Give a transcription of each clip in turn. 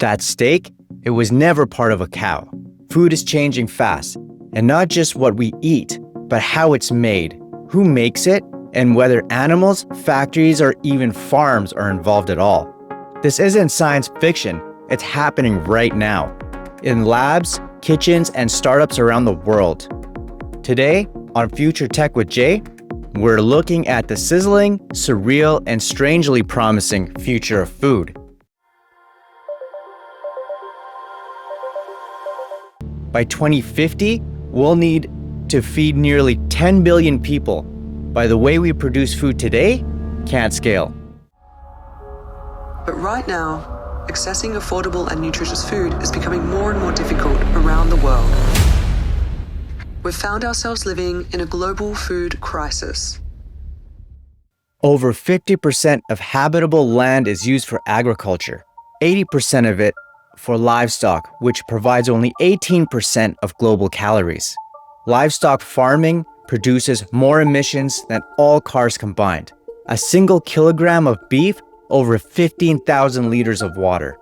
That steak, it was never part of a cow. Food is changing fast, and not just what we eat, but how it's made, who makes it, and whether animals, factories, or even farms are involved at all. This isn't science fiction, it's happening right now, in labs, kitchens, and startups around the world. Today, on Future Tech with Jay, we're looking at the sizzling, surreal, and strangely promising future of food. By 2050, we'll need to feed nearly 10 billion people. By the way we produce food today, can't scale. But right now, accessing affordable and nutritious food is becoming more and more difficult around the world. We've found ourselves living in a global food crisis. Over 50% of habitable land is used for agriculture, 80% of it for livestock, which provides only 18% of global calories. Livestock farming produces more emissions than all cars combined. A single kilogram of beef, over 15,000 liters of water.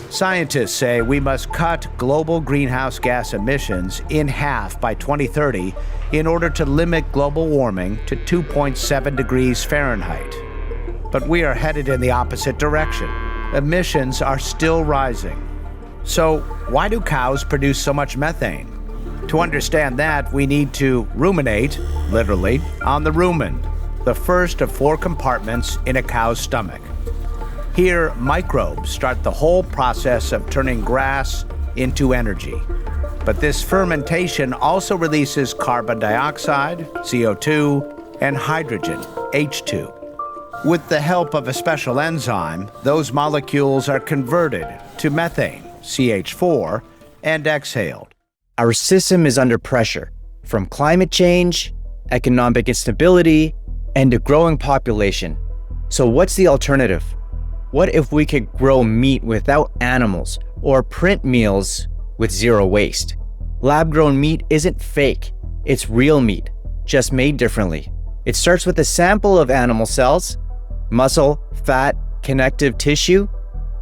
Scientists say we must cut global greenhouse gas emissions in half by 2030 in order to limit global warming to 2.7 degrees Fahrenheit. But we are headed in the opposite direction. Emissions are still rising. So why do cows produce so much methane? To understand that, we need to ruminate, literally, on the rumen, the first of 4 compartments in a cow's stomach. Here, microbes start the whole process of turning grass into energy. But this fermentation also releases carbon dioxide, CO2, and hydrogen, H2. With the help of a special enzyme, those molecules are converted to methane, CH4, and exhaled. Our system is under pressure from climate change, economic instability, and a growing population. So what's the alternative? What if we could grow meat without animals or print meals with zero waste? Lab-grown meat isn't fake, it's real meat, just made differently. It starts with a sample of animal cells, muscle, fat, connective tissue.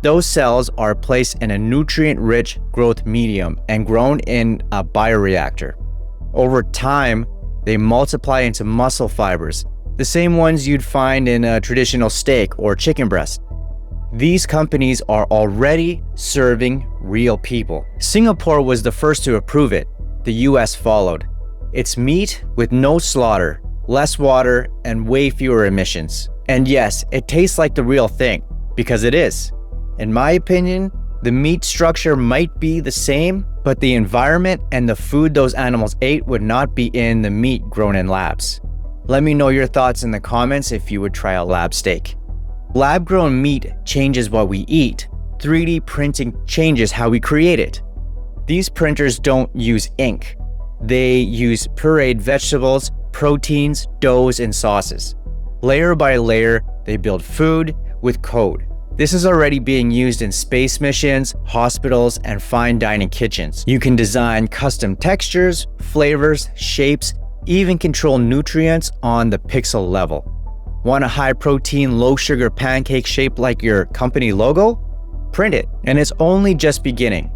Those cells are placed in a nutrient-rich growth medium and grown in a bioreactor. Over time, they multiply into muscle fibers, the same ones you'd find in a traditional steak or chicken breast. These companies are already serving real people. Singapore was the first to approve it. The US followed. It's meat with no slaughter, less water, and way fewer emissions. And yes, it tastes like the real thing, because it is. In my opinion, the meat structure might be the same, but the environment and the food those animals ate would not be in the meat grown in labs. Let me know your thoughts in the comments if you would try a lab steak. Lab-grown meat changes what we eat. 3D printing changes how we create it. These printers don't use ink. They use pureed vegetables, proteins, doughs, and sauces. Layer by layer, they build food with code. This is already being used in space missions, hospitals, and fine dining kitchens. You can design custom textures, flavors, shapes, even control nutrients on the pixel level. Want a high-protein, low-sugar pancake shaped like your company logo? Print it, and it's only just beginning.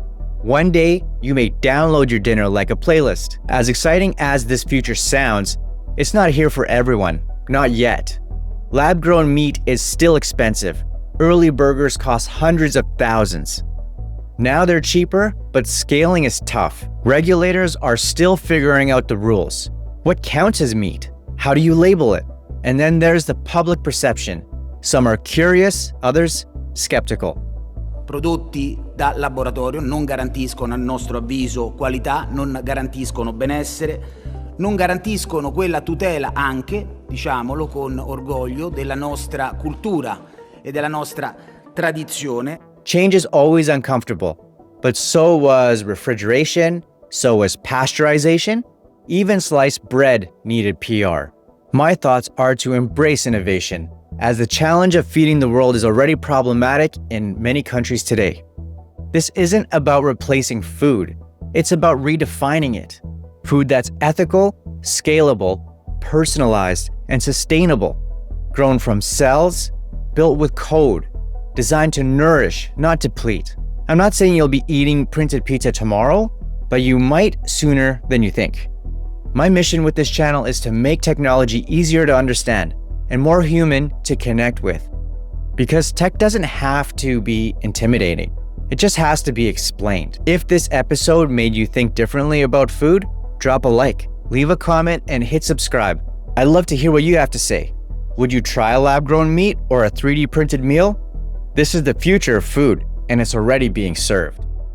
One day, you may download your dinner like a playlist. As exciting as this future sounds, it's not here for everyone. Not yet. Lab-grown meat is still expensive. Early burgers cost hundreds of thousands. Now they're cheaper, but scaling is tough. Regulators are still figuring out the rules. What counts as meat? How do you label it? And then there's the public perception. Some are curious, others skeptical. Prodotti da laboratorio non garantiscono, a nostro avviso, qualità, non garantiscono benessere, non garantiscono quella tutela anche, diciamolo con orgoglio, della nostra cultura e della nostra tradizione. Change is always uncomfortable, but so was refrigeration, so was pasteurization, even sliced bread needed PR. My thoughts are to embrace innovation, as the challenge of feeding the world is already problematic in many countries today. This isn't about replacing food, it's about redefining it. Food that's ethical, scalable, personalized, and sustainable, grown from cells, built with code, designed to nourish, not deplete. I'm not saying you'll be eating printed pizza tomorrow, but you might sooner than you think. My mission with this channel is to make technology easier to understand and more human to connect with. Because tech doesn't have to be intimidating. It just has to be explained. If this episode made you think differently about food, drop a like, leave a comment, and hit subscribe. I'd love to hear what you have to say. Would you try a lab-grown meat or a 3D printed meal? This is the future of food, and it's already being served.